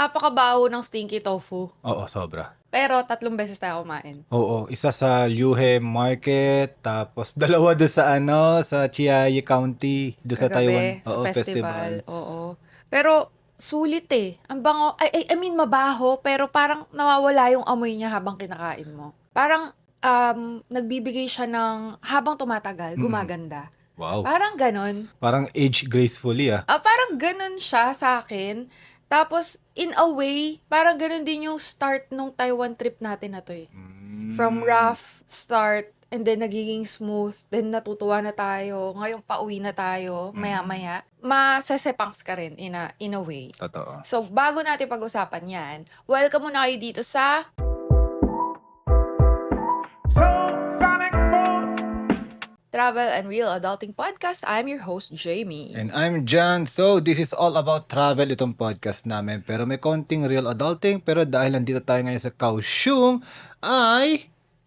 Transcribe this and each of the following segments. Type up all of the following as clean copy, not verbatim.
apakabaho ng stinky tofu. Oo, sobra. Pero 3 beses tayo kumain. Oo, isa sa Lyuhe Market, tapos dalawa doon sa sa Chiayi County, doon sa Taiwan. Kagabi, sa Oo, festival. festival. Oo. Pero sulit eh. Ang bango, I mean mabaho, pero parang nawawala yung amoy niya habang kinakain mo. Parang nagbibigay siya ng, habang tumatagal, Mm. gumaganda. Wow. Parang ganon. Parang age gracefully Parang ganon siya sa akin. Tapos, in a way, parang ganon din yung start nung Taiwan trip natin na to eh. From rough start, and then nagiging smooth, then natutuwa na tayo, ngayon pauwi na tayo, maya-maya, masesepangs ka rin in a way. Totoo. So, bago natin pag-usapan yan, welcome muna kayo dito sa Travel and Real Adulting Podcast. I'm your host, Jamie. And I'm John. So, this is all about travel itong podcast namin. Pero may konting real adulting. Pero dahil nandito tayo ngayon sa Kaohsiung,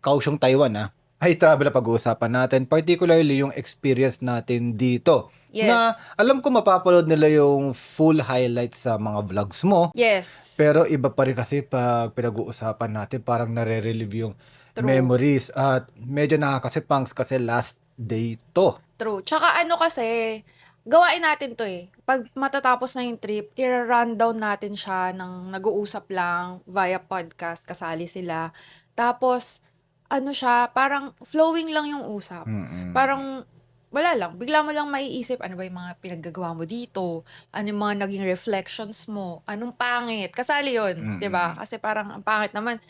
Kaohsiung, Taiwan ay travel na pag-uusapan natin. Particularly yung experience natin dito. Yes. Na alam ko mapapanood nila yung full highlights sa mga vlogs mo. Yes. Pero iba pa rin kasi pag pinag-uusapan natin, parang nare-relive yung True. memories. At medyo nakakasipangs kasi last day to. True. Tsaka kasi, gawain natin to eh. Pag matatapos na yung trip, i-rundown natin siya ng nag-uusap lang via podcast, kasali sila. Tapos, siya, parang flowing lang yung usap. Parang, wala lang. Bigla mo lang maiisip, ano ba yung mga pinaggagawa mo dito? Ano yung mga naging reflections mo? Anong pangit? Kasali yun, di ba? Kasi parang ang pangit naman.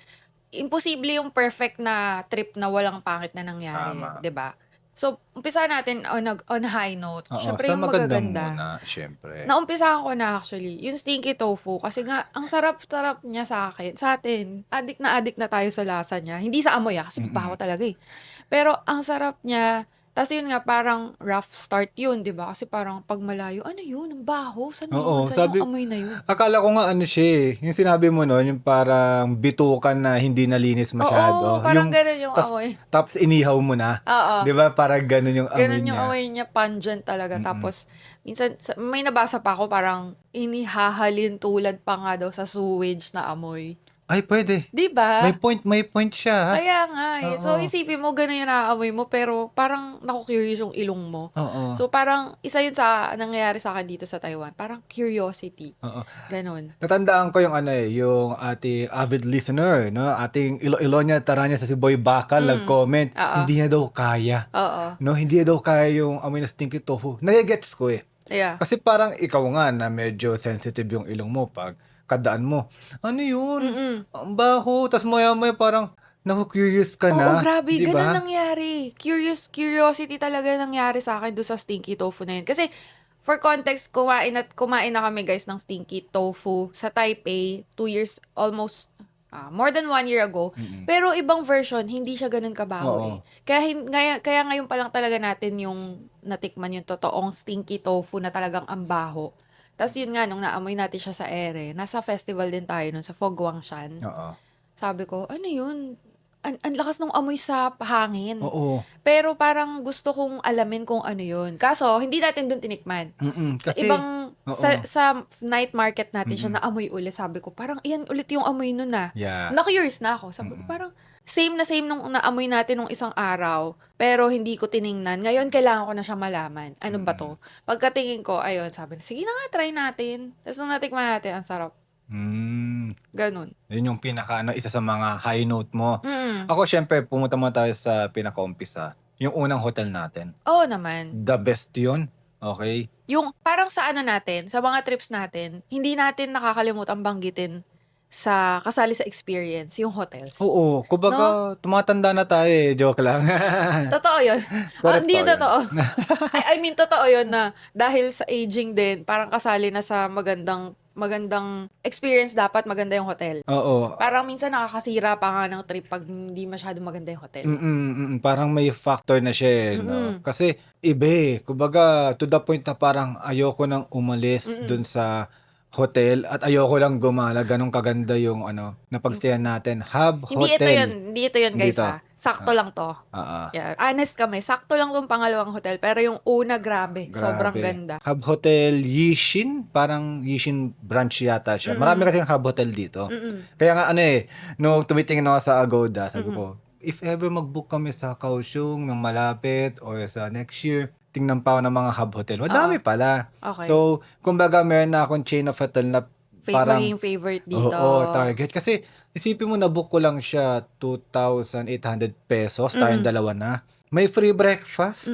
Imposible yung perfect na trip na walang pangit na nangyari, Tama. di ba? So, umpisa natin on high note. Oo, Siyempre sa yung magandang magaganda. muna, syempre. Naumpisahan ko na actually, yung stinky tofu. Kasi nga, ang sarap-sarap niya sa atin. Adik na tayo sa lasa niya. Hindi sa amoy kasi baho talaga eh. Pero ang sarap niya. Tapos yun nga, parang rough start yun, di ba? Kasi parang pag malayo, ano yun? Ang baho? Saan Oo, yun? Saan yung amoy na yun? akala ko nga siya yung sinabi mo noon, yung parang bitukan na hindi nalinis Oo, masyado. parang ganun yung tas- amoy. Tapos inihaw mo na. Oo. Di ba? Parang ganun yung amoy Ganun yung niya. amoy niya, pungent talaga. Tapos, minsan, may nabasa pa ako, parang inihahalin tulad pa nga daw sa sewage na amoy. Ay, pwede. Di ba? May point siya. Kaya nga eh. So, Oo. isipin mo, ganun yung naaamoy mo, pero parang naku-curious yung ilong mo. Oo. So, parang isa yun sa nangyayari sa akin dito sa Taiwan. Parang curiosity. Oo. Ganun. Natandaan ko yung yung ating avid listener, no? Ating Ilonya Taranya sa si Boy Bakal nag-comment, Oo. hindi niya daw kaya. Oo. No, hindi niya daw kaya yung amoy na stinky tofu. Nagigets ko eh. Yeah. Kasi parang ikaw nga na medyo sensitive yung ilong mo pag kadaan mo. Ano yun? Ang baho. Tapos maya-maya parang naku-curious ka na. Oo, grabe. Di ba? Ganun nangyari. Curiosity talaga nangyari sa akin doon sa stinky tofu na yun. Kasi, for context, kumain na kami guys ng stinky tofu sa Taipei 2 years, almost, more than 1 year ago. Pero ibang version, hindi siya ganun kabaho Oo. eh. Kaya ngayon pa lang talaga natin yung natikman yung totoong stinky tofu na talagang ang baho. Tapos yun nga, nung naamoy natin siya sa ere, nasa festival din tayo nun sa Fogwangshan. Oo. Sabi ko, ano yun? Ang lakas ng amoy sa hangin. Oo. Pero parang gusto kong alamin kung ano yun. Kaso, hindi natin dun tinikman. Sa Kasi, ibang, oo. sa night market natin siya naamoy ulit. Sabi ko, parang iyan ulit yung amoy nun Yeah. Na-curious na ako. Sabi ko, parang same na same nung naamoy natin nung isang araw. Pero hindi ko tiningnan. Ngayon, kailangan ko na siya malaman. Ano ba to? Pagkatingin ko, ayun, sabi na, sige na nga, try natin. Tapos nung natikman natin, ang sarap. Ganun. Yun yung isa sa mga high note mo. Ako, syempre, pumunta muna tayo sa pinaka-umpisa. Yung unang hotel natin. Oo naman. The best yun. Okay? Yung parang sa natin, sa mga trips natin, hindi natin nakakalimutan banggitin sa kasali sa experience, yung hotels. Oo. Kumbaga, tumatanda na tayo eh. Joke lang. Totoo yun. Pero Hindi totoo totoo. I mean, totoo yun na dahil sa aging din, parang kasali na sa magandang experience, dapat maganda yung hotel. Oo. Parang minsan nakakasira pa nga ng trip pag hindi masyado maganda yung hotel. Parang may factor na siya no? Kasi iba eh. Kumbaga, to the point na parang ayoko nang umalis dun sa hotel at ayoko lang gumala. Ganun kaganda yung napagstayan natin. Hub Hotel. Hindi ito yun Hindi guys to. Sakto lang to. Ah, Yeah, honest kami. Sakto lang tong pangalawang hotel. Pero yung una, grabe. Sobrang grabe. ganda. Hub Hotel Yishin. Parang Yishin branch yata siya. Marami kasi hub hotel dito. Kaya nga nung tumitingin ako sa Agoda, sabi ko, if ever mag-book kami sa Kaohsiung ng malapit or sa next year, tingnan pa ako ng mga hub hotel. Madami pala. Okay. So, kumbaga meron na akong chain of hotel na parang Magiging favorite dito. Oo, target. Kasi isipin mo, na-book ko lang siya 2,800 pesos, tayong dalawa na. May free breakfast.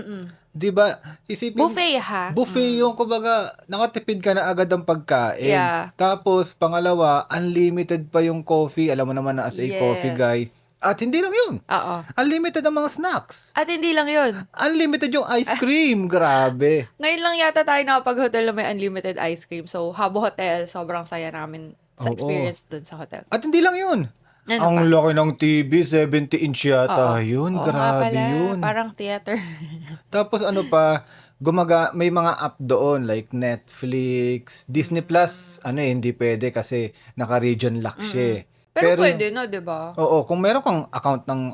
'Di ba? Isipin Buffet ha? buffet yung kumbaga nakatipid ka na agad ng pagkain. Yeah. Tapos pangalawa, unlimited pa yung coffee. Alam mo naman na as a coffee guy. At hindi lang yun. Oo. Unlimited ang mga snacks. At hindi lang yun. Unlimited yung ice cream. Grabe. Ngayon lang yata tayo nakapag-hotel na may unlimited ice cream. So, Habbo Hotel, sobrang saya namin sa Oo. experience dun sa hotel. At hindi lang yun. Ano Ang pa? laki ng TV, 70-inch yata yun. Oo nga Grabe pala, yun. parang theater. Tapos pa, may mga app doon like Netflix, Disney Plus, hindi pwede kasi naka-region lock siya. Pero pwede na, di ba? Oo, kung meron kang account ng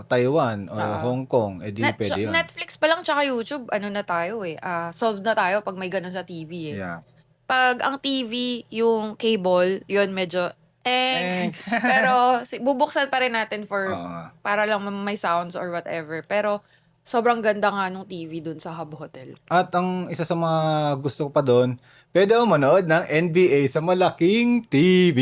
Taiwan or Hong Kong, di pwede yun. Netflix pa lang tsaka YouTube, na tayo solved na tayo pag may ganun sa TV Yeah. Pag ang TV, yung cable, yun medyo pero bubuksan pa rin natin para lang may sounds or whatever. Pero sobrang ganda nga nung TV dun sa Hub Hotel. At ang isa sa mga gusto ko pa doon, pwede ako manood ng NBA sa malaking TV.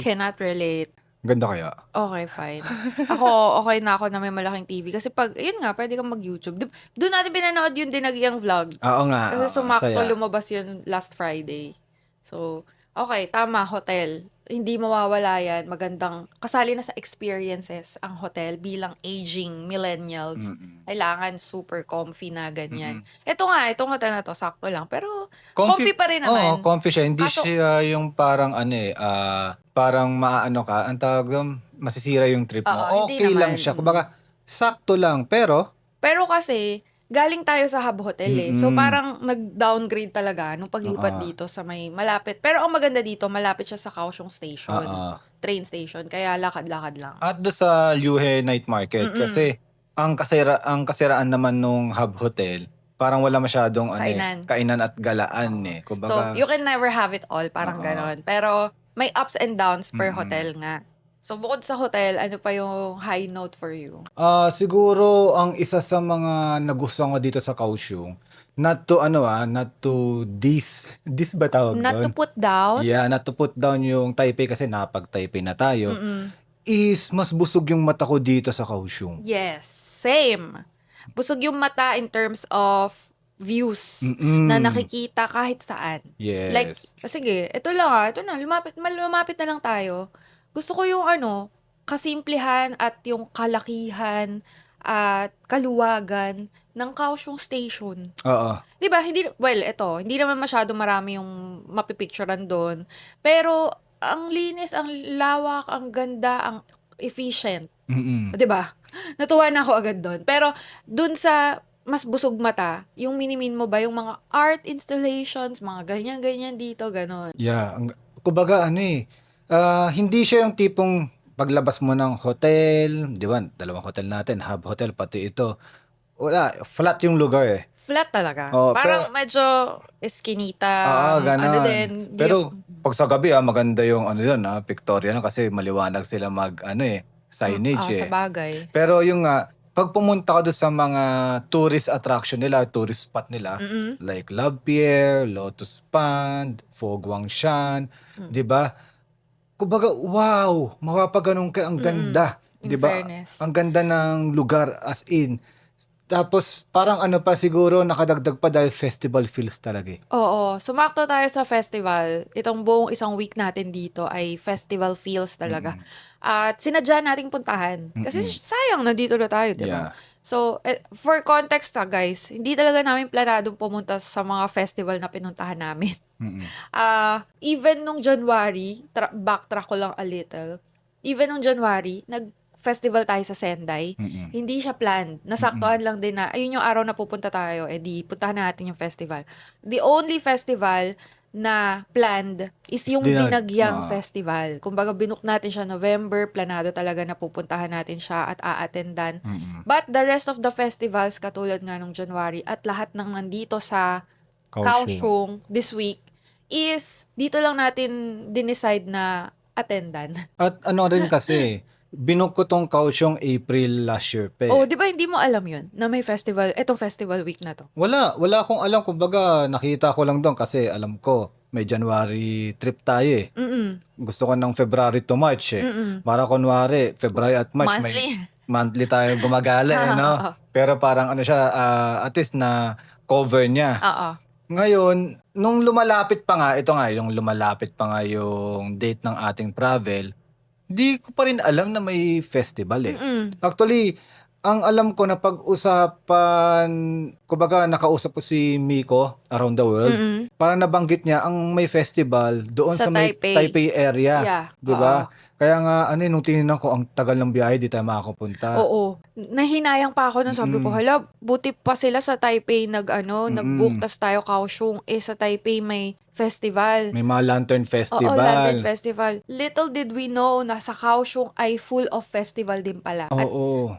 Cannot relate. Ganda kaya? Okay, fine. Okay na ako na may malaking TV. Kasi yun nga, pwede kang mag-YouTube. Doon natin pinanood yung dinagyang vlog. Oo nga. Kasi sumakto saya. lumabas yun last Friday. So, okay, tama, hotel. Hindi mawawala yan. Magandang, kasali na sa experiences ang hotel bilang aging millennials. Kailangan super comfy na ganyan. Ito nga, itong hotel na to, sakto lang. Pero, comfy pa rin naman. Oo, comfy siya. Hindi Kaso- siya yung parang parang maano ka, ang tawag doon, masisira yung trip mo. Oo, hindi Okay lang naman. siya. Kumbaga, sakto lang. Pero kasi, galing tayo sa Hub Hotel So, parang nag-downgrade talaga nung paglipat dito sa may malapit. Pero ang maganda dito, malapit siya sa Kaohsiung Station. Train station. Kaya lakad-lakad lang. at doon sa Yuhe Night Market, kasi ang kasiraan naman nung Hub Hotel, parang wala masyadong kainan at galaan So, Kumbaga, you can never have it all. Parang ganon. Pero, may ups and downs per hotel nga. So, bukod sa hotel, ano pa yung high note for you? siguro ang isa sa mga nagustuhan ko dito sa Kaohsiung, not to this ba tawag Not to doon? put down? Yeah, not to put down yung Taipei kasi napag-Taipei na tayo. Is mas busog yung mata ko dito sa Kaohsiung. Yes, same. Busog yung mata in terms of views na nakikita kahit saan. Yes. Like, sige, ito na, lumapit na lang tayo. Gusto ko yung kasimplihan at yung kalakihan at kaluwagan ng Kaohsiung Station. Oo. 'Di ba? Hindi naman masyado marami yung mapipicturean doon. Pero ang linis, ang lawak, ang ganda, ang efficient. 'Di ba? Natuwa na ako agad doon. Pero doon sa mas busog mata, yung minimin mo ba yung mga art installations, mga ganyan-ganyan dito, ganon. Yeah, kumbaga hindi siya yung tipong paglabas mo ng hotel, di ba? Dalawang hotel natin, Hub Hotel, pati ito. Wala, flat yung lugar Flat talaga. Oo, Parang medyo eskinita. ganon. Din. Pero pag sa gabi, maganda yung pictorial kasi maliwanag sila signage Sa bagay. Pero yung pag pumunta ka doon sa mga tourist attraction nila, tourist spot nila, like Love Pier, Lotus Pond, Fo Guangshan, di ba? Kumbaga, wow, mapapaganong ka, ang ganda. In Di ba? fairness. Ang ganda ng lugar as in. Tapos parang pa siguro nakadagdag pa dahil festival feels talaga. Oo, sumakto tayo sa festival. Itong buong isang week natin dito ay festival feels talaga. At sinadya nating puntahan. Kasi sayang, nandito na tayo, di ba? Yeah. So, for context guys, hindi talaga namin planadong pumunta sa mga festival na pinuntahan namin. Even nung January, backtrack ko lang a little, even nung January, nag-festival tayo sa Sendai, hindi siya planned. Nasaktuhan lang din na, ayun yung araw na pupunta tayo, di puntahan natin yung festival. The only festival na planned is yung Dinagyang Festival. Kumbaga, binook natin siya November, planado talaga na pupuntahan natin siya at a-attendan. But the rest of the festivals, katulad nga nung January, at lahat ng nandito sa Kaohsiung this week, is dito lang natin dinicide na attendan. At ano rin kasi, binook ko tong Kaohsiung April last year pa eh. Oh, di ba hindi mo alam yun na may festival, etong festival week na to? Wala akong alam. Kumbaga, nakita ko lang doon kasi alam ko, may January trip tayo eh. Gusto ko ng February to March eh. Para kunwari, February at March, monthly tayo gumagala eh, no? Pero parang ano siya, at least na cover niya. Ngayon, nung lumalapit pa nga, ito nga, yung lumalapit pa nga yung date ng ating travel, di ko pa rin alam na may festival eh. Actually, ang alam ko na pag-usapan, kumbaga nakausap ko si Miko around the world, parang nabanggit niya ang may festival doon sa may Taipei area. Yeah. Di ba? Kaya nga, nung tinignan ko, ang tagal ng biyahe, di tayo makakapunta. Oo. Nahinayang pa ako nung sabi ko, hala, buti pa sila sa Taipei nag-book, tas tayo Kaohsiung, sa Taipei may festival. May mga Lantern Festival. Oo, Lantern Festival. Little did we know na sa Kaohsiung ay full of festival din pala. At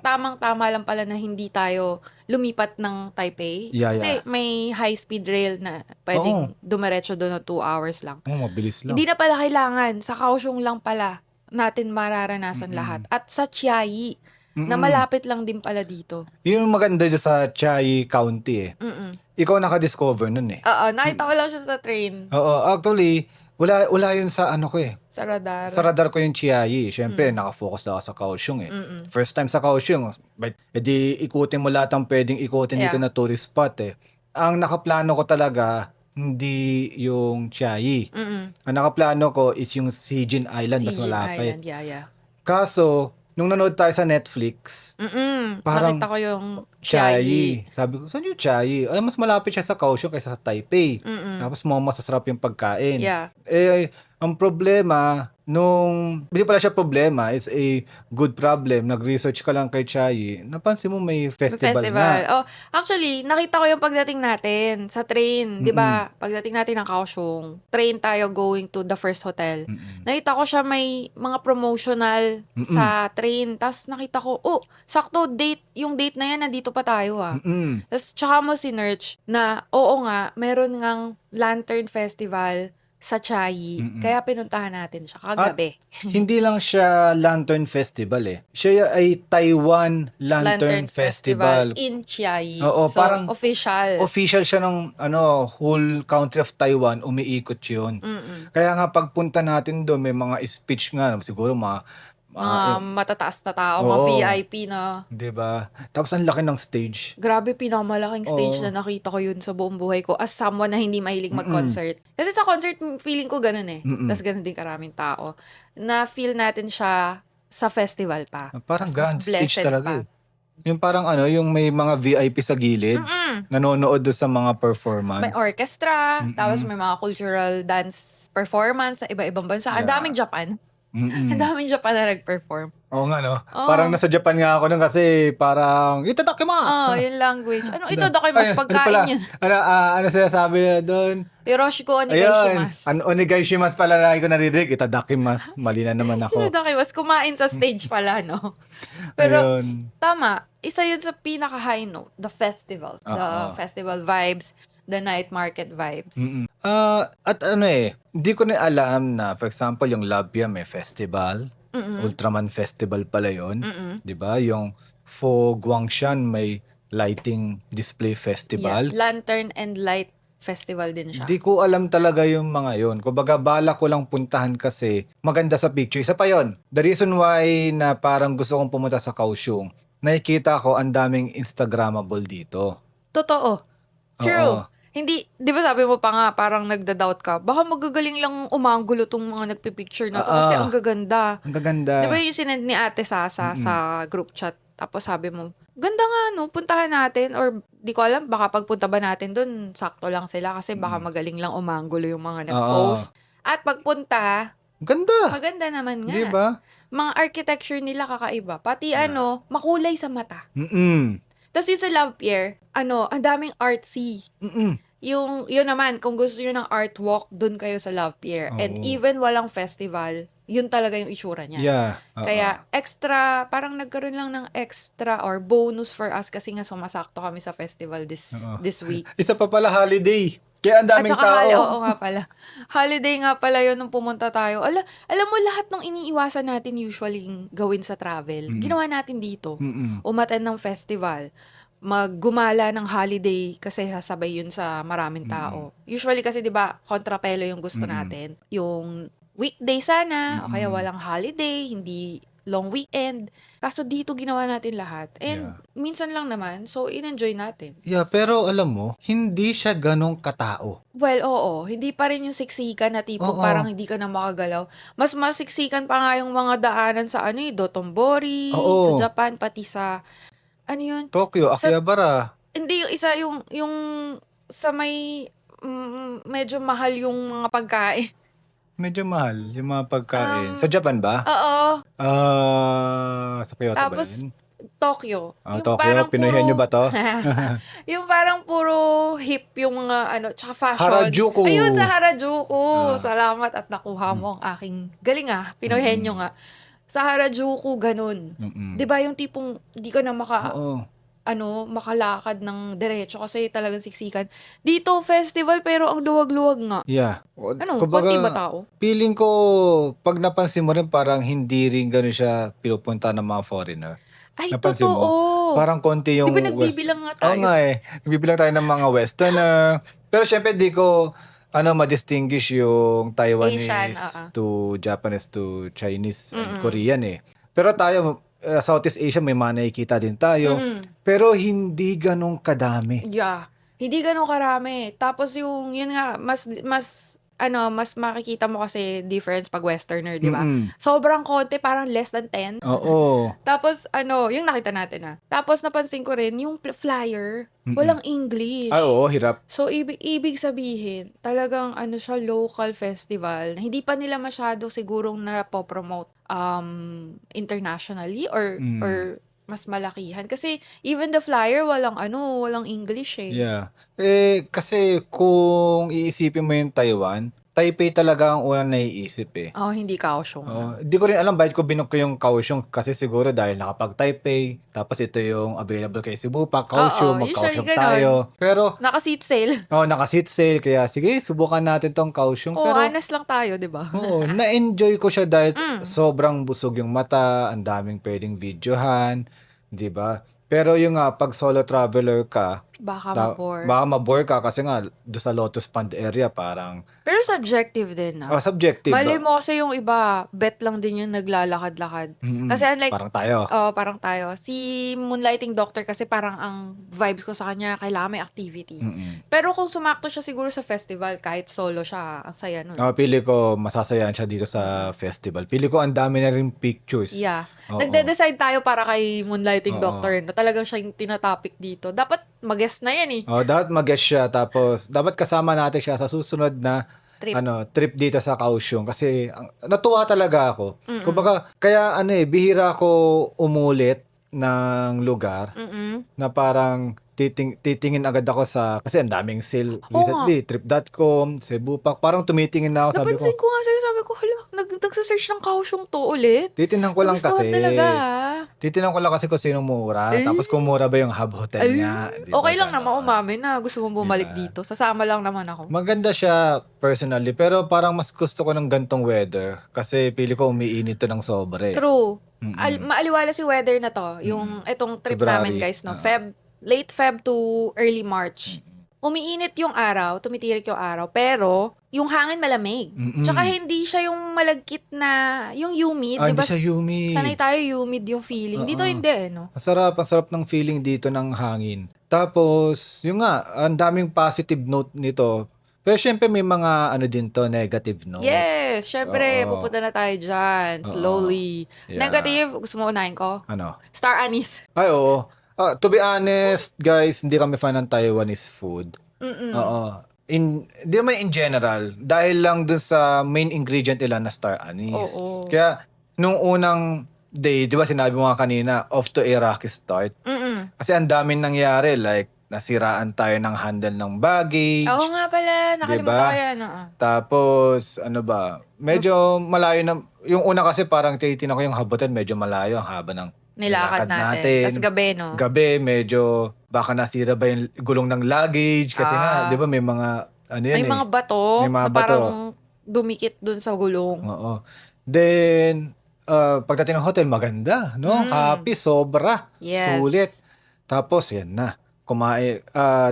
tamang-tama lang pala na hindi tayo lumipat ng Taipei. Kasi may high-speed rail na pwedeng dumiretso doon na 2 hours lang. Mabilis lang. Hindi na pala kailangan. Sa Kaohsiung lang pala natin mararanasan lahat. At sa Chiayi, na malapit lang din pala dito. Yun yung maganda dyan sa Chiayi County eh. Ikaw naka-discover nun eh. Oo, nakita ko lang siya sa train. Oo, actually, wala yun sa ano ko eh. Sa radar. Sa radar ko yung Chiayi. Siyempre, nakafocus na ako sa Kaohsiung eh. First time sa Kaohsiung, edi ikutin mo lahat ang pwedeng ikutin dito na tourist spot eh. Ang nakaplano ko talaga, hindi yung Chiayi. Ang nakaplano ko is yung Sijin Island, mas malapit. Island, yeah. Kaso, nung nanood tayo sa Netflix, parang nakita ko yung Chiayi. Sabi ko, saan yung Chiayi? Ay, mas malapit siya sa Kaohsiung kaysa sa Taipei. Tapos masasarap yung pagkain. Yeah. Ang problema, hindi pala siya problema, it's a good problem. Nag-research ka lang kay Chiayi, napansin mo may festival na. Oh, actually, nakita ko yung pagdating natin sa train. Di ba? Pagdating natin ng Kaohsiung, train tayo going to the first hotel. Nakita ko siya may mga promotional sa train. Tapos nakita ko, sakto yung date na yan, nandito pa tayo Tapos tsaka mo sinerch na, oo nga, meron ngang Lantern Festival sa Chiayi. Kaya pinuntahan natin siya kagabi. Hindi lang siya Lantern Festival eh. Siya ay Taiwan Lantern Festival in Chiayi. Oo, so, parang official. Official siya ng whole country of Taiwan, umiikot yun. Kaya nga pagpunta natin doon, may mga speech nga, siguro mga matataas na tao, mga VIP na. Diba? Tapos ang laki ng stage. Grabe, pinakamalaking stage na nakita ko yun sa buong buhay ko as someone na hindi mahilig mag-concert. Kasi sa concert, feeling ko ganun eh. Tapos ganun din karaming tao. Na feel natin siya sa festival pa. Parang Mas grand stage blessed talaga pa. Yung parang yung may mga VIP sa gilid, nanonood doon sa mga performance. May orchestra, tapos may mga cultural dance performance sa iba-ibang bansa. Ang daming Japan. Ang daming Japan na nag-perform. Oo nga, no? Parang nasa Japan nga ako nun kasi parang, itadakimasu! Yung language. Itadakimasu, pagkain yun. Ano sinasabi niya doon? Yoroshiku onegaishimasu. Onegaishimasu pala na ko naririnig. Itadakimasu. Mali na naman ako. Itadakimasu. Kumain sa stage pala, no? Pero, tama. Isa yun sa pinaka-high note. The festival. The festival vibes. The night market vibes. At hindi ko na alam na, for example, yung Labia may festival. Ultraman Festival pala yun. Diba? Yung Fo Guangshan may lighting display festival. Yeah. Lantern and light festival din siya. Di ko alam talaga yung mga yun. Kumbaga, bala ko lang puntahan kasi maganda sa picture. Isa pa yun. The reason why na parang gusto kong pumunta sa Kaohsiung, nakikita ko ang daming Instagrammable dito. Totoo. True. Hindi, di ba sabi mo pa nga, parang nagda-doubt ka, baka magagaling lang umanggulo tong mga nagpipicture na to kasi ang gaganda. Ang gaganda. Di ba yung sinend ni Ate Sasa sa group chat? Tapos sabi mo, ganda nga no, puntahan natin. Or di ko alam, baka pagpunta ba natin dun, sakto lang sila kasi baka magaling lang umanggulo yung mga nag-post. At pagpunta, maganda naman nga. Diba? Mga architecture nila kakaiba. Pati makulay sa mata. Tapos yun sa Love Pier, ang daming artsy. yun naman, kung gusto nyo ng art walk, dun kayo sa Love Pier. And Oo. even walang festival, yun talaga yung itsura niya. Yeah. Oo. Kaya extra, parang nagkaroon lang ng extra or bonus for us kasi nga sumasakto kami sa festival this week. Isa pa pala holiday. Kaya ang daming At saka, tao. oo nga pala. Holiday nga pala yun nung pumunta tayo. Alam mo, lahat ng iniiwasan natin usually gawin sa travel, ginawa natin dito. Mm-mm. Umattend ng festival, maggumala ng holiday kasi sasabay yun sa maraming tao. Usually kasi 'di ba, kontrapelo yung gusto natin. Yung weekday sana o kaya walang holiday, hindi long weekend. Kaso dito ginawa natin lahat. And minsan lang naman, so in-enjoy natin. Yeah, pero alam mo, hindi siya ganong katao. Well, oo. Hindi pa rin yung siksikan na tipo Oo. parang hindi ka na makagalaw. Mas masiksikan pa nga yung mga daanan sa Dotonbori, Oo. sa Japan, pati sa, ano yun? Tokyo, Sa- Akihabara. Hindi, yung isa yung sa may, medyo mahal yung mga pagkain. Medyo mahal yung mga pagkain. Sa Japan ba? Oo. Sa Kyoto ba Tapos, yun? Tokyo. Yung Tokyo, parang pinuhin nyo ba to? yung parang puro hip yung mga tsaka fashion. Harajuku. Ayun, sa Harajuku. Salamat at nakuha mo ang aking galing pinuhenyo nga. Sa Harajuku, ganun. Mm-mm. 'Di ba yung tipong di ka na Oo. makalakad ng diretso kasi talagang siksikan. Dito, festival pero ang luwag-luwag nga. Yeah. Konti ba tao? Feeling ko, pag napansin mo rin, parang hindi rin gano'n siya pinupunta ng mga foreigner. Ay, Napansin mo? totoo. Parang konti yung Di ba nagbibilang nga tayo? Oo nga Nagbibilang tayo ng mga westerner. Pero syempre, di ko ma-distinguish yung Taiwanese Asian, to Japanese to Chinese and Korean Pero tayo, Southeast Asia, may mga nakikita din tayo. Pero hindi ganong kadami. Yeah. Hindi ganun karami. Tapos yun nga, mas makikita mo kasi difference pag westerner, di ba? Mm-mm. Sobrang konti, parang less than 10. Oo. Tapos, yung nakita natin Tapos, napansin ko rin, yung flyer, walang English. Oo, hirap. So, ibig sabihin, talagang siya, local festival. Hindi pa nila masyado sigurong napopromote internationally or mas malakihan. Kasi, even the flyer, walang English Yeah. Kasi kung iisipin mo yung Taiwan, Taipei talaga ang unang naiisip Oh, hindi Kaohsiung. Di ko rin alam bakit ko binook ko yung Kaohsiung kasi siguro dahil nakapag-Taipei, tapos ito yung available kay Cebu pa, Kaohsiung, mag-Kaohsiung usually tayo. Pero, Naka-seat sale. naka-seat sale, kaya sige, subukan natin tong Kaohsiung. Oh, Pero, honest lang tayo, di ba? oo, na-enjoy ko siya dahil sobrang busog yung mata, ang daming pwedeng videohan, di ba? Pero yung pag solo traveler ka, Baka ma-bore. baka ma-bore ka kasi nga doon sa Lotus Pond area parang Pero subjective din subjective. Mali mo kasi yung iba, bet lang din yung naglalakad-lakad. Kasi unlike, parang tayo. parang tayo. Si Moonlighting Doctor kasi parang ang vibes ko sa kanya, kailangan may activity. Pero kung sumakto siya siguro sa festival, kahit solo siya, ang saya nun. Pili ko masasayaan siya dito sa festival. Pili ko ang dami na rin pictures. Yeah. Oo. Nagde-decide tayo para kay Moonlighting Doctor na talagang siya yung tinatopic dito. Dapat mag-guest na yan Dapat mag-guest siya tapos dapat kasama natin siya sa susunod na Trip. trip dito sa Kaohsiung kasi natuwa talaga ako. Kumbaga kaya bihira ako umulit ng lugar na parang titingin agad ako kasi ang daming sale recently, trip.com, Cebu Pack, parang tumitingin na ako, sabi ko. Napansin ko nga sa'yo, sabi ko, hala, nagsa-search ng Kaohsiung to ulit. Titingnan ko lang Nagustuhan kasi. talaga Titingnan ko lang kasi kung sino mura. Tapos kung mura ba yung hub hotel niya. Di ba, Okay lang gano'n? naman umamin na gusto mong bumalik dito. Sasama lang naman ako. Maganda siya personally, pero parang mas gusto ko ng gantong weather. Kasi pili ko umiinit to ng sobra True. Maaliwala si weather na to. Yung itong trip February. namin guys, no? Late Feb to early March. Umiinit yung araw, tumitirik yung araw, pero yung hangin malamig. Tsaka hindi siya yung malagkit na, yung humid. Hindi Diba? siya humid. Sanay tayo humid yung feeling. Dito hindi no? Ang sarap ng feeling dito ng hangin. Tapos, yung ang daming positive note nito. Pero syempre may mga din to, negative note. Yes, syempre, Oo. pupunta na tayo dyan. Slowly. Yeah. Negative, gusto mo unahin ko? Ano? Star anise. Ay, oo. To be honest, guys, hindi kami fan ng Taiwanese food. Oo. Di naman in general, dahil lang dun sa main ingredient nila na star anise. Oo. Kaya, nung unang day, di ba sinabi mo nga kanina, off to a rocky start. Kasi ang daming nangyari, like, nasiraan tayo ng handle ng baggage. Oo nga pala, nakalimutan Diba? ko yan. Oo. Tapos, ano ba, medyo malayo na, yung una kasi parang tinitingnan ko yung habutan, medyo malayo, ang haba ng Nilakad nilakad natin. Tas gabi, no? Gabi, medyo, baka nasira ba yung gulong ng luggage, kasi nga, di ba may mga, ano yan May mga bato may mga na bato. parang dumikit dun sa gulong. Oo. Then, pagdating ng hotel, maganda, no? Happy, sobra. Yes. Sulit. Tapos, yan na. Kumain,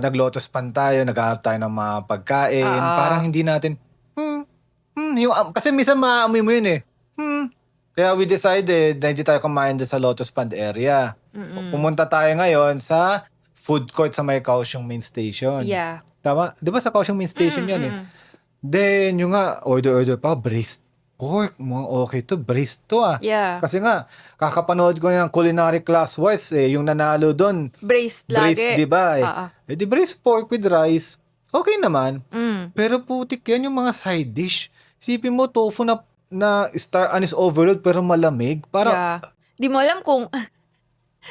nag-lotus pan tayo, naghahanap tayo ng mga pagkain. Parang hindi natin, kasi minsan maamoy mo yun eh. Kaya we decided na hindi tayo kumain dyan sa Lotus Pond area. Pumunta tayo ngayon sa food court sa may Kaohsiung Main Station. Yeah. Tama? Di ba sa Kaohsiung Main Station yun eh? Then, yung nga, order pa, braised pork. Mga okay to, braised to ah. Yeah. Kasi nga, kakapanood ko yung culinary class wise eh, yung nanalo doon. Braised lagi. Braised, di ba eh? Eh di braised pork with rice, okay naman. Pero putik yan yung mga side dish. Sipin mo, tofu na star anise overload pero malamig. Parang, Yeah. Di mo alam kung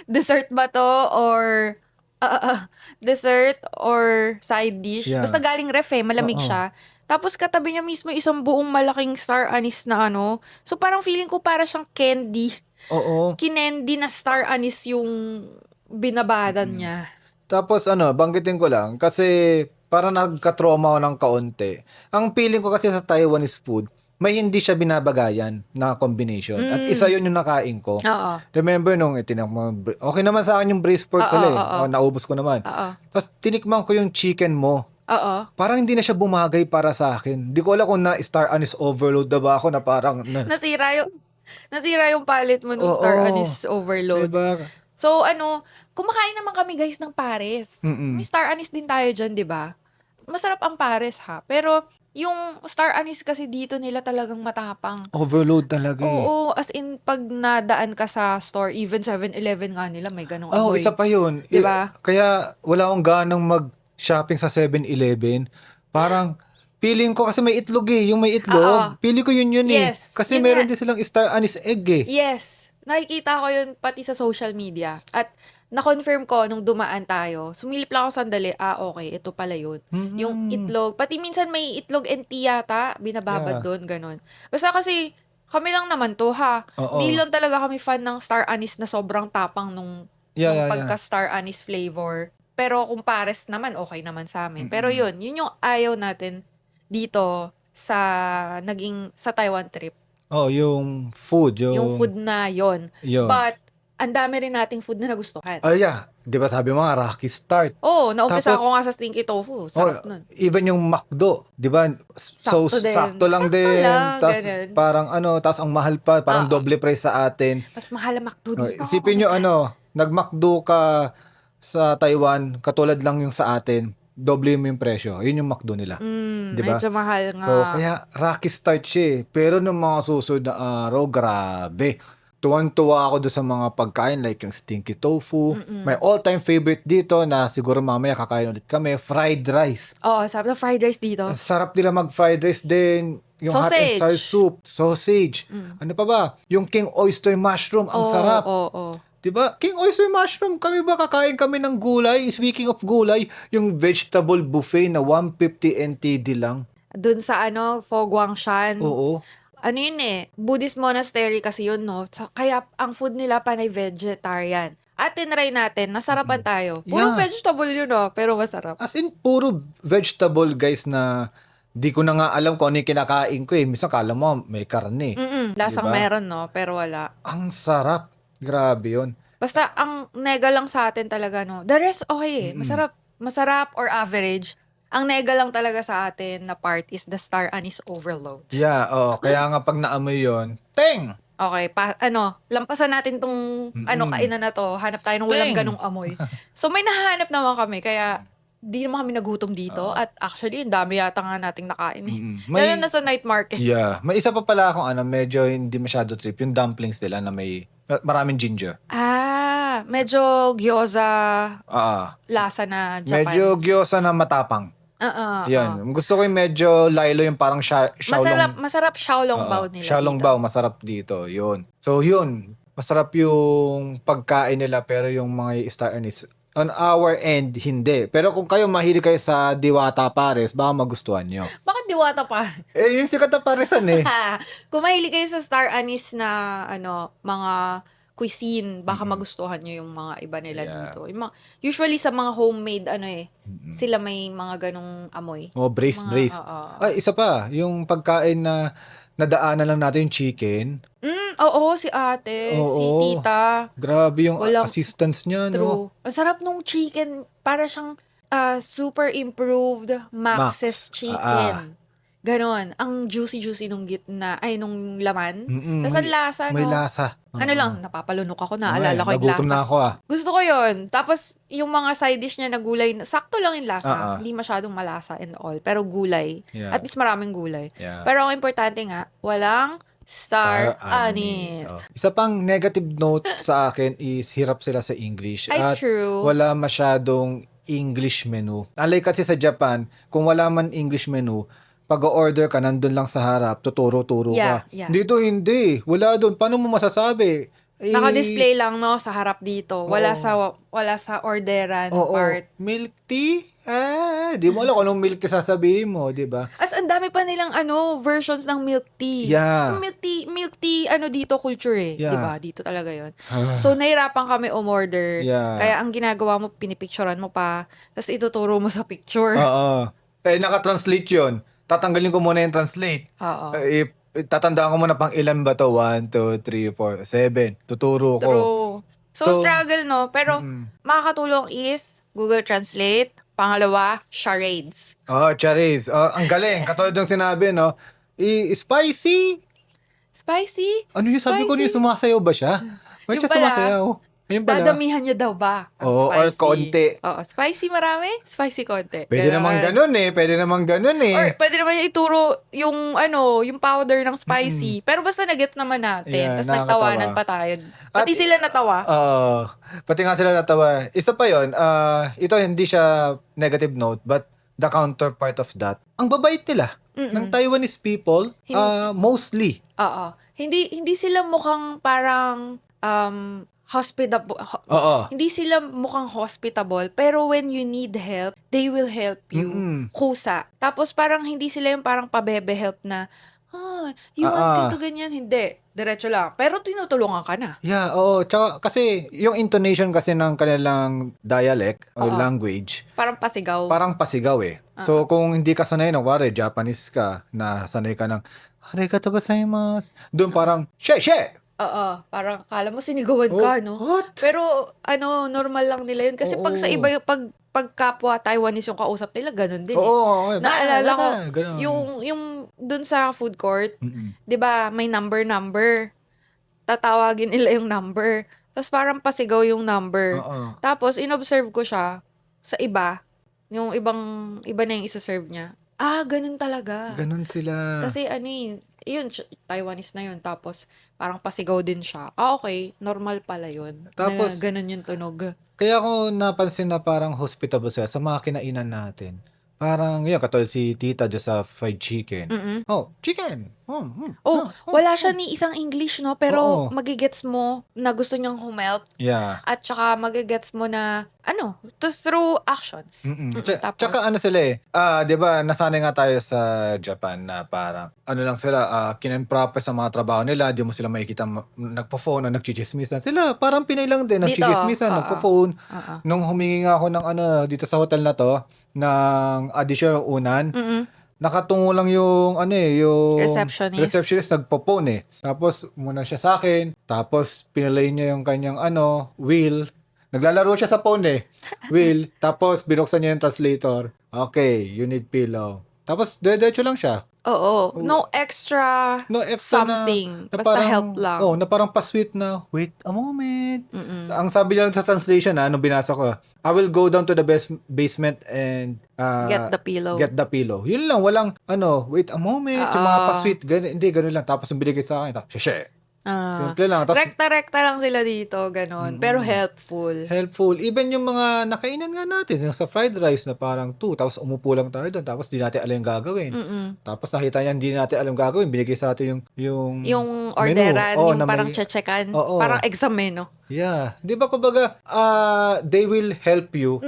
dessert ba to or dessert or side dish. Yeah. Basta galing ref eh, malamig siya. Tapos katabi niya mismo isang buong malaking star anise na ano. So parang feeling ko para siyang candy. oo. Kinendi na star anise yung binabadan niya. Tapos banggitin ko lang, kasi parang nagka-trauma ako ng kaunti. Ang feeling ko kasi sa Taiwanese food, may hindi siya binabagayan na combination. At isa yun yung nakain ko. Oo. Remember nung okay naman sa akin yung braised pork pala eh. Naubos ko naman. Tapos tinikman ko yung chicken mo. Oo. Parang hindi na siya bumagay para sa akin. Hindi ko alam kung na star anise overload na ba ako na parang Nasira yung palate mo nung star anise overload. Diba? So kumakain naman kami guys ng pares. May star anise din tayo dyan, di ba? Masarap ang pares ha. Pero yung star anise kasi dito nila talagang matapang. Overload talaga eh. Oo, as in pag nadaan ka sa store, even 7-Eleven nga nila may ganong Oh, amoy. isa pa yun. Diba? Kaya wala akong ganang mag-shopping sa 7-Eleven. Parang feeling ko kasi may itlog eh. Yung may itlog. Feeling ko yun eh. Yes, Kasi yun meron nga. din silang star anise egg eh. Yes. Nakikita ko yun pati sa social media. At na-confirm ko nung dumaan tayo. Sumilip lang ako sandali. Okay, ito pala yun. Yung itlog. Pati minsan may itlog and tea yata. Binababad doon, ganun. Basta kasi kami lang naman to ha. Oo. Di lang talaga kami fan ng star anise na sobrang tapang nung pagka-star anise flavor. Pero kung pares naman, okay naman sa amin. Pero yun yung ayaw natin dito sa Taiwan trip. Oh, yung food. Yung food na yon. Yun. But, ang dami rin nating food na nagustuhan. Yeah. Di ba sabi mo nga, Rocky Start. Naumpisa Tapos, ako nga sa stinky tofu. Sarap nun. Even yung McDo, di ba? Sakto din. Sakto lang Sakto din. lang, Tas, ganun. parang tas ang mahal pa, parang doble price sa atin. Mas mahal ang McDo dito. Isipin nyo nag-McDo ka sa Taiwan, katulad lang yung sa atin, doble mo yung presyo. Yun yung McDo nila. Diba? Medyo mahal nga. So, kaya Rocky Start siya eh. Pero nung mga susunod na araw, grabe. Tuwan-tuwa ako doon sa mga pagkain like yung stinky tofu. My all-time favorite dito na siguro mamaya kakain ulit kami, fried rice. Sarap na fried rice dito. Ang sarap nila mag-fried rice din. Yung hot and sour soup, sausage. Ano pa ba? Yung king oyster mushroom, ang sarap. Oo. Diba? King oyster mushroom, kami ba kakain kami ng gulay? Speaking of gulay, yung vegetable buffet na 150 NTD lang. Dun sa Fo Guangshan. Oo. Ano yun eh, Buddhist monastery kasi yun, no? So, kaya ang food nila panay vegetarian. At tinry natin, nasarapan tayo. Puro vegetable yun, pero masarap. As in, puro vegetable, guys, na di ko na nga alam kung ano yung kinakain ko eh. Minsan kala mo, may karne. Lasang Diba? meron, no? Pero wala. Ang sarap. Grabe yun. Basta, ang nega lang sa atin talaga, no? The rest, okay eh. Masarap or average. Ang nega lang talaga sa atin na part is the star anise overload. Yeah, kaya nga pag naamoy yun, teng! Okay, lampasan natin tong kainan na to. Hanap tayo ng walang ganong amoy. So may nahanap naman kami, kaya di naman kami nagutom dito. At actually, ang dami yata nga nating nakain eh. Lalo na sa night market. Yeah. May isa pa pala akong medyo hindi masyado trip, yung dumplings nila na may maraming ginger. Medyo gyoza lasa na Japan. Medyo gyoza na matapang. Yan. Gusto ko yung medyo lilo yung parang Xiaolong. Masarap Xiaolong bao nila Xiaolong dito. bao, masarap dito. Yun. So, yun. Masarap yung pagkain nila pero yung mga star anise, On our end, hindi. Pero kung kayo mahilig kayo sa Diwata Pares, baka magustuhan nyo. Bakit Diwata pa? Yung sikat na paresan eh. Kung mahilig kayo sa star anise na mga cuisine, baka magustuhan nyo yung mga iba nila Yeah. dito. Usually sa mga homemade sila may mga ganong amoy. Braised, Mga, braised. oo. Ay, isa pa, yung pagkain na nadaanan lang natin yung chicken. Oo, si ate, si Oo. tita. Grabe yung Walang- assistance niya, no? True. Ang sarap nung chicken. Para siyang super improved Max's Max. chicken. Ganon. Ang juicy-juicy nung gitna, nung laman. Mm-mm, Tapos ang lasa, May no? lasa. Ano lang, napapalunok ako, naalala ko yung Nagutom lasa. na ako Gusto ko yun. Tapos, yung mga side dish niya na gulay, sakto lang yung lasa. Ah. Hindi masyadong malasa and all. Pero gulay. Yeah. At least maraming gulay. Yeah. Pero ang importante nga, walang star anise. Oh. Isa pang negative note sa akin is hirap sila sa English. Ay, At true. wala masyadong English menu. Unlike kasi sa Japan, kung wala man English menu, pag-order ka, nandun lang sa harap, tuturo-turo Yeah, ka. yeah. Dito hindi. Wala doon. Paano mo masasabi? Naka-display lang, no, sa harap dito. Wala Oo. sa orderan Oo. part. Milk tea? Di mo alam kung anong milk tea sasabihin mo, di ba? As ang dami pa nilang versions ng milk tea. Yeah. Yung milk tea dito culture eh. Yeah. 'Di ba? Dito talaga 'yon. So nahirapan kami umorder. Yeah. Kaya ang ginagawa mo, pinipicturean mo pa, tapos ituturo mo sa picture. Oo. Naka-translate yun. Tatanggalin ko muna yung translate. Oo. Tatandaan ko muna pang ilan ba to? 1, 2, 3, 4, 7. Tuturo ko. True. So, So, struggle, no? Pero, makakatulong is Google Translate. Pangalawa, charades. Charis. Ang galing. Katulad ng sinabi, no? Spicy. Spicy? Ano yung sabi ko niya? Spicy? Sumasayaw ba siya? May Yung siya pala, sumasayaw. Ayun pala. Dadamihan niya daw ba? Ang Oo, spicy? or konti. Oo, spicy marami, spicy konti. Pwede namang ganun eh. Pwede namang ganun eh. Or pwede naman niya ituro yung powder ng spicy. Pero basta nagets naman natin. Yeah, Tapos nakakatawa. nagtawanan pa tayo. Pati At- sila natawa. Pati nga sila natawa. Isa pa yon. Ito hindi siya negative note, but the counterpart of that, ang babait nila ng Taiwanese people, mostly. Oo. Hindi sila mukhang parang hospitable. Oo. Hindi sila mukhang hospitable, pero when you need help, they will help you. Kusa. Tapos parang hindi sila yung parang pabebe help na, you want to ganyan? Hindi. Diretso lang. Pero tinutulungan ka na. Yeah, oo. Tsaka, kasi, yung intonation kasi ng kanilang dialect or language, Parang pasigaw. parang pasigaw eh. So, kung hindi ka sanay, wari, Japanese ka, na sanay ka ng, arigato gozaimasu. Doon parang, she! Oo. Parang kala mo sinigawan ka, no? What? Pero, normal lang nila yun. Kasi pag sa Oo. iba, pag kapwa Taiwanese yung kausap nila, ganun din eh. Oo. Naalala ko, ganun. yung dun sa food court, Mm-mm. 'di ba, may number. Tatawagin nila yung number. Tapos parang pasigaw yung number. Oo. Tapos inobserve ko siya sa iba, yung iba na yung isa-serve niya. Ganun talaga. Ganun sila. Kasi yun, Taiwanese na yun. Tapos parang pasigaw din siya. Okay, normal pala yun. Tapos, na ganun yung tunog. Kaya ako napansin na parang hospitable sila sa mga kinainan natin. Parang, yun, katulad si Tita dyan sa fried chicken. Oh, chicken! Wala siya ni isang English, no? Pero Oo. magigets mo na gusto niyang humelp. Yeah. At saka magigets mo na, through actions. Tapos, Tsaka ano sila eh, di ba, nasanay nga tayo sa Japan na parang, lang sila, kinenproper sa mga trabaho nila, di mo sila makikita nagpo-phone o nagchichismisan. Sila, parang Pinay lang din, nagchichismisan, nagpo-phone. Nung humingi nga ako ng dito sa hotel na to, ng additional unan, nakatungo lang yung yung receptionist nagpo-phone eh. Tapos muna siya sa akin, tapos pinalay niya yung kanyang wheel. Naglalaro siya sa phone eh. Wheel, tapos binuksan niya yung translator. Okay, you need pillow. Tapos diretso lang siya. Oo. No extra something. na Basta help lang. Na parang pa-sweet na, wait a moment. Ang sabi niya sa translation nung binasa ko, I will go down to the basement and Get the pillow. Get the pillow. Yun lang, walang wait a moment, yung mga pa-sweet, hindi, ganun lang. Tapos yung binigay sa akin, sheshe. Simple lang. Tapos, Rekta-rekta lang sila dito, ganon. Pero helpful. helpful. Even yung mga nakainan nga natin, yung sa fried rice na parang 2, tapos umupo lang tayo doon, tapos di natin alam yung gagawin. Tapos nakita niya, hindi natin alam gagawin, binigay sa atin Yung menu. orderan, Oo, yung na parang may, checkan. oo. Parang exam eh, no? Yeah. Di ba kumbaga, they will help you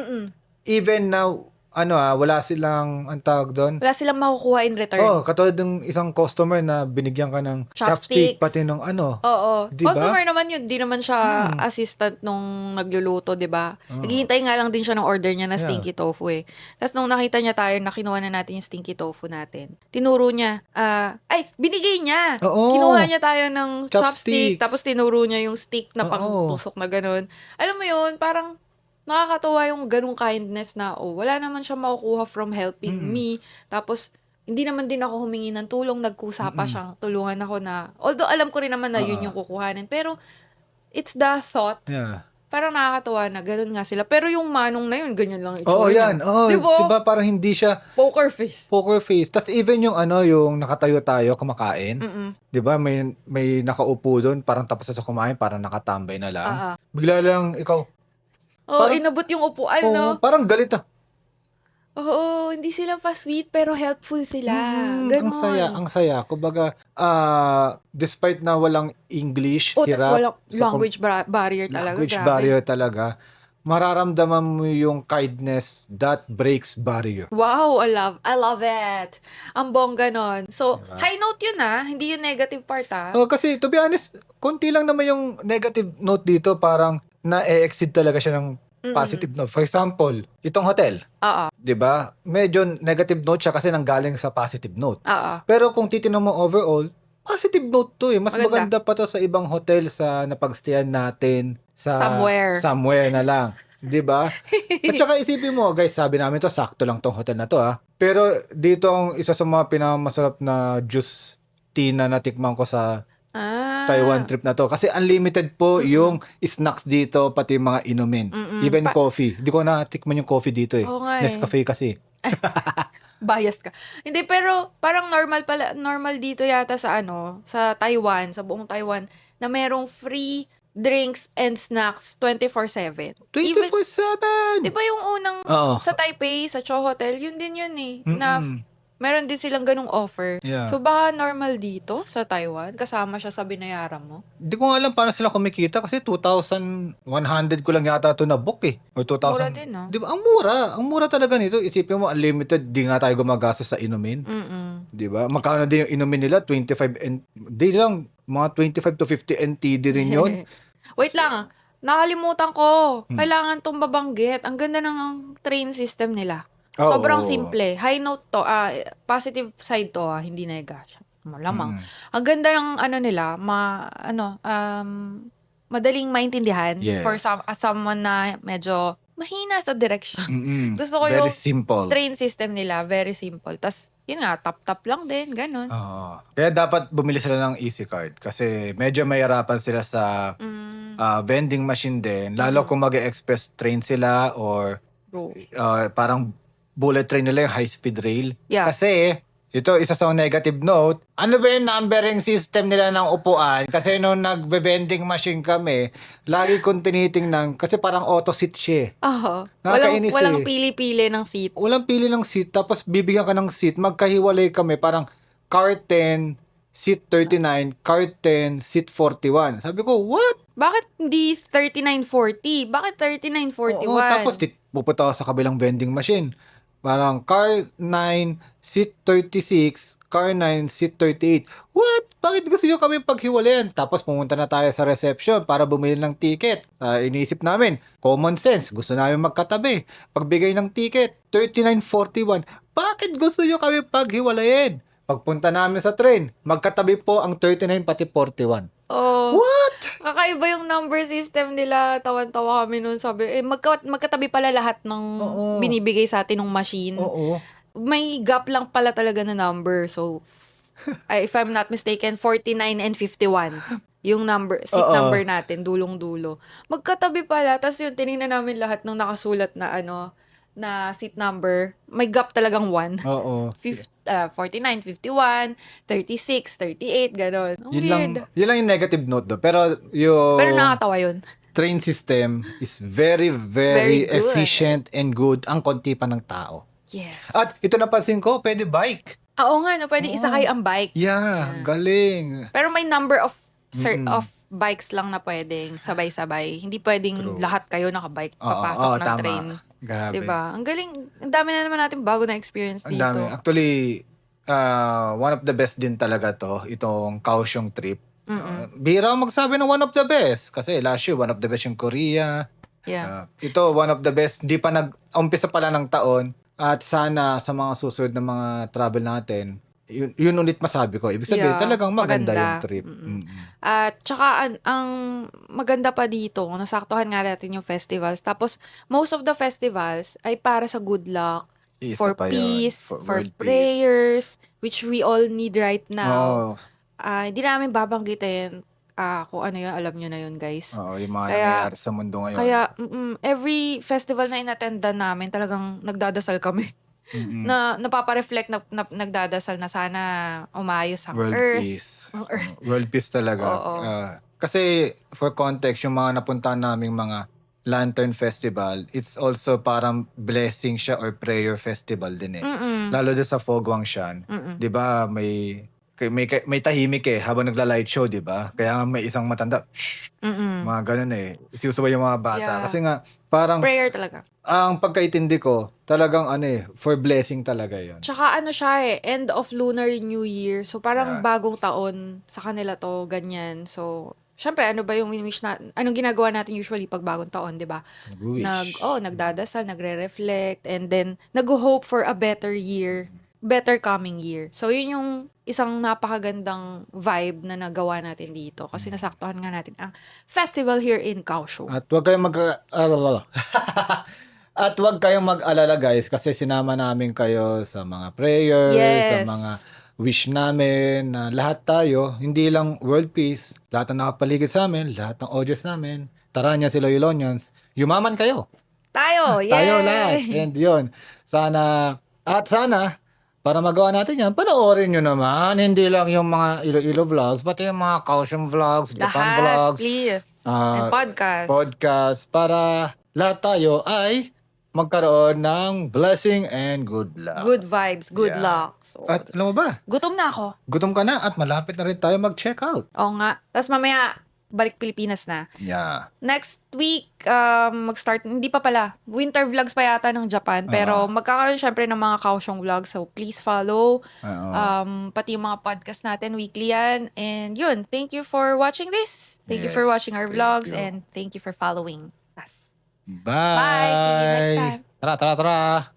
even now, wala silang, ang tawag doon. Wala silang makukuha in return. Oh, katulad ng isang customer na binigyan ka ng chopstick, Chopsticks. pati ng Oo. Di ba? Customer naman yun, di naman siya assistant nung nagluluto, di ba? Naghihintay nga lang din siya ng order niya na Yeah. stinky tofu eh. Tapos nung nakita niya tayo, nakinuha na natin yung stinky tofu natin. Tinuro niya, binigay niya. Oo. Kinuha niya tayo ng Chopstick. chopstick, tapos tinuro niya yung stick na pangtusok na ganun. Alam mo yun, parang nakakatuwa yung ganung kindness na, wala naman siya makukuha from helping me. Tapos, hindi naman din ako humingi ng tulong, nagkusa pa siyang tulungan ako na, although alam ko rin naman na yun yung kukuhanin, pero it's the thought, Yeah. parang nakakatuwa na ganun nga sila. Pero yung manong na yun, ganyan lang Oo, itsura niya. yan. Oo, Diba? diba parang hindi siya Poker face. poker face. Tapos even yung yung nakatayo tayo kumakain, 'di ba? May nakaupo doon, parang tapos na sa kumain, parang nakatambay na lang. Bigla lang ikaw, parang- Inabot yung upuan, no? parang galit ah. Oo, hindi sila pa sweet, pero helpful sila. Ganon. Ang saya. Kumbaga, despite na walang English, Tapos hirap, walang sa language barrier talaga. language Grabe. barrier talaga, mararamdaman mo yung kindness that breaks barrier. Wow, I love it. Ang bongga nun. So, high note yun hindi yung negative part Oh, kasi to be honest, konti lang naman yung negative note dito, parang na-exceed talaga siya ng positive note. For example, itong hotel, Oo. 'di ba? Medyo negative note siya kasi nanggaling sa positive note. Oo. Pero kung titingnan mo overall, positive note to eh. Mas Maganda. maganda pa to sa ibang hotel sa napagstayan natin sa Somewhere na lang. 'Di ba? At saka isipin mo, guys, sabi namin to, sakto lang tong hotel na to Pero dito ang isa sa mga pinakamasarap na juice tea na natikman ko sa Taiwan trip na to. Kasi unlimited po yung snacks dito, pati mga inumin. Even coffee. Di ko natikman yung coffee dito eh. Oo nga Nescafe kasi. Biased ka. Hindi, pero parang normal dito yata sa Taiwan, sa buong Taiwan, na merong free drinks and snacks 24/7. 24/7! Di ba yung unang Oo. sa Taipei, sa Cho Hotel, yun din yun na meron din silang ganung offer. Yeah. So, baka normal dito sa Taiwan, kasama siya sa binayaran mo? Di ko nga alam paano sila kumikita kasi 2,100 ko lang yata ito na book eh. Or 2,000. Mura din, no? Di ba? Ang mura. Ang mura talaga nito. Isipin mo, unlimited. Di nga tayo gumagastos sa inumin. Di ba? Magkano din yung inumin nila? 25 di lang. Mga 25 to 50 NTD rin yun. Wait lang. Nakalimutan ko. Kailangan tong babanggit. Ang ganda ng train system nila. Sobrang simple. High note to. Positive side to. Hindi nega. Malamang. Ang ganda ng nila. Madaling maintindihan. Yes. For someone na medyo mahina sa direction. Gusto ko Very yung simple. train system nila. Very simple. Tas, yun nga, tap-tap lang din. Ganon. Oo. Kaya dapat bumili sila ng Easy Card kasi medyo mahirapan sila sa vending machine din. Lalo kung mag-express train sila or parang bullet train nila yung high-speed rail. Yeah. Kasi, ito, isa sa negative note, ano ba yung numbering system nila ng upuan? Kasi nung nagbe-vending machine kami, lagi kong tinitingnan kasi parang auto seat siya. Oo. Nakakainis Walang eh. pili-pili ng seats. Walang pili ng seat, tapos bibigyan ka ng seat, magkahiwalay kami, parang car 10, seat 39, car 10, seat 41. Sabi ko, what? Bakit hindi 3940? Bakit 3941? Oo, tapos pupunta ako sa kabilang vending machine. Parang car 9, seat 36, car 9, seat 38. What? Bakit gusto nyo kami paghiwalayan? Tapos pumunta na tayo sa reception para bumili ng ticket. Iniisip namin, common sense, gusto namin magkatabi. Pagbigay ng ticket, 39.41. Bakit gusto nyo kami paghiwalayan? Pagpunta namin sa train, magkatabi po ang 39 pati 41. Oh. What? Kakaiba yung number system nila. Tawan-tawa kami nun. Sabi, magkatabi pala lahat ng binibigay sa atin ng machine. Oo. May gap lang pala talaga na number. So, if I'm not mistaken, 49 and 51. Yung seat number natin, dulong-dulo. Magkatabi pala. Tapos yung tinignan namin lahat ng nakasulat na na seat number, may gap talagang 1. Oo. 49, 51, 36, 38, gano'n. Ang weird. Yun lang yung negative note do. Pero yung Pero nakakatawa yun. train system is very, Very very good. efficient and good. Ang konti pa ng tao. Yes. At ito napansin ko, pwede bike. Oo nga, no, pwede isakay ang bike. Yeah, galing. Pero may number of of bikes lang na pwedeng sabay-sabay. Hindi pwedeng True. lahat kayo nakabike Oo, papasok ng tama. train. Grabe. Diba? Ang galing. Ang dami na naman natin bago na experience Ang dito. dami. Actually, one of the best din talaga to, itong Kaohsiung trip. Bihira ako magsabi ng one of the best. Kasi last year, one of the best yung Korea. Yeah. Ito, one of the best. Hindi pa umpisa pala ng taon. At sana sa mga susunod na mga travel natin, yun ulit masabi ko. Ibig sabihin, Yeah, talagang maganda maganda. yung trip. At tsaka ang maganda pa dito, nasaktuhan nga natin yung festivals. Tapos most of the festivals ay para sa good luck, Isa for pa yun, peace, for for world peace. prayers, which we all need right now. Oo, Hindi namin babanggitin kung ano yun, alam nyo na yun, guys. oo, yung mga Kaya- nangyayari sa mundo ngayon. Kaya every festival na inattendan namin, talagang nagdadasal kami. na napapareflect na nagdadasal na sana umayos ang World earth. peace. Ang earth. World peace talaga. Oo. Kasi for context, yung mga napuntahan naming mga Lantern Festival, it's also parang blessing siya or prayer festival din eh. Lalo doon sa Fogwangshan. 'Di ba may tahimik eh habang nagla-light show, 'di ba? Kaya nga may isang matanda, shh, mga ganun eh. Isusubay yung mga bata. Yeah. Kasi nga, parang Prayer talaga. ang pagkaintindi ko, talagang for blessing talaga yon. Tsaka ano siya end of Lunar New Year. So parang Yeah. bagong taon sa kanila to, ganyan. So, syempre, ano ba yung wish na, anong ginagawa natin usually pag bagong taon, di ba? Nag-wish. Nagdadasal, nagre-reflect, and then nag-hope for a better year, better coming year. So, yun yung isang napakagandang vibe na nagawa natin dito. Kasi nasaktuhan nga natin ang festival here in Kaohsiung. At huwag kayong At huwag kayong mag-alala guys kasi sinama namin kayo sa mga prayers, sa Yes. mga wish namin na lahat tayo, hindi lang world peace, lahat ng nakapaligid sa amin, lahat ng audience namin, Taranya sila Ilonians, yumaman kayo. Tayo! Yay! Tayo lahat. And yun, sana, para magawa natin yan, panoorin nyo naman, hindi lang yung mga Iloilo vlogs, pati yung mga Kaohsiung vlogs, Japan Lahat, vlogs, please. And podcast. para lahat tayo ay magkaroon ng blessing and good luck. Good vibes, good Yeah. luck. So, At alam mo ba, gutom na ako. gutom ka na at malapit na rin tayo mag-check out. Oo nga. Tapos mamaya, balik Pilipinas na. Yeah. Next week, mag-start, hindi pa pala, winter vlogs pa yata ng Japan. Pero magkakaroon syempre ng mga Kaohsiung vlogs. So, please follow. Pati yung mga podcast natin, weekly yan. And yun, thank you for watching this. Thank you for Yes, watching our thank vlogs. you. And thank you for following us. Bye! Bye! See you next time. Tara!